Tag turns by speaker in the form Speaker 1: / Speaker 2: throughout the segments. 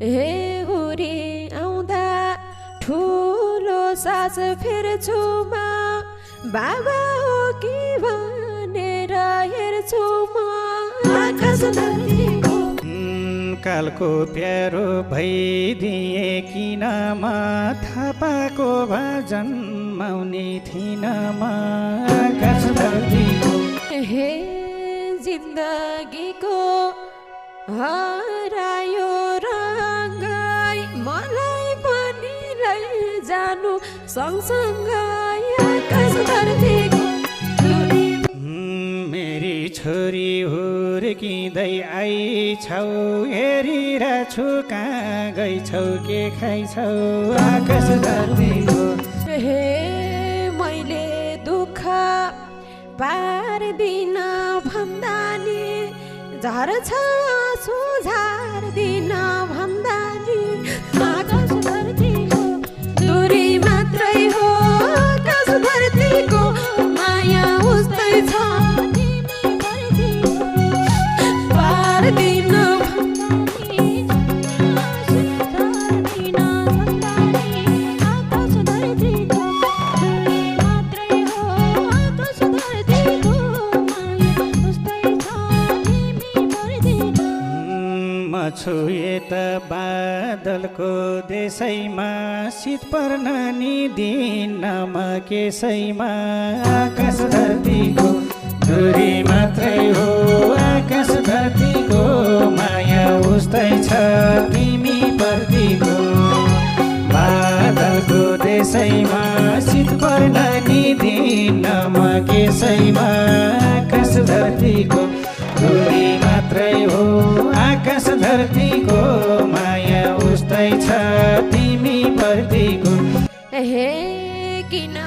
Speaker 1: हे हुरी आउँदा ठुलो सास फेर्छु म बाबा हो कि भनेर हेर्छु म आकाश धरतीको
Speaker 2: कालको प्यारो भइदिए किन म थापाको भजन माउने थिइन म आकाश धरतीको
Speaker 1: हे जिन्दगीको हरायो रङ्गाई मलाई पनि लैजानु सँगसँगै आकाश धरतीको
Speaker 2: मेरी छोरी हुर्किँदै आइछौ हेरिरहेछु कहाँ गइछौ के खाइछौ आकाश धरतीको
Speaker 1: हे मैले दुःख पार्दिन भन्दा नि झर्छ आँसु झार्दिन भन्दा नि आकाश धरतीको दूरी मात्रै हो आकाश धरतीको माया उस्तै छ पार्दिन
Speaker 2: छुए त बादलको देशैमा शीत पर्न नि दिनमा केसैमा आकाश धरतीको दूरी मात्रै हो आकाश धरतीको माया उस्तै छ तिमी प्रतिको बादलको देशैमा शीत पर्न नि दिनमा केसैमा आकाश धरतीको दूरी मात्रै हो आकाश धरतीको माया उस्तै छ तिमी प्रतिको
Speaker 1: हे किन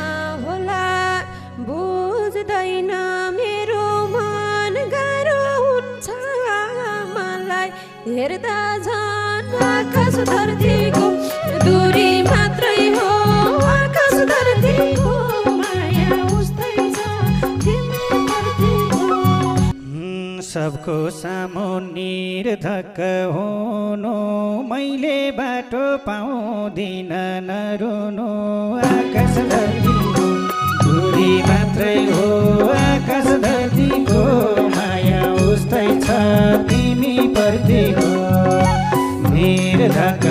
Speaker 1: होला बुझ्दैन मेरो मन गाह्रो हुन्छ मलाई हेर्दा झन् आकाश धरतीको दूरी मात्रै हो आकाश धरतीको माया उस्तै छ तिमी प्रतिको
Speaker 2: सबको सामु निर्धक्क हुनु मैले बाटो पाउँदिन नरुनु आकाश धरतीको दूरी मात्रै हो आकाश धरतीको माया उस्तै छ तिमी प्रतिको निर्धक्क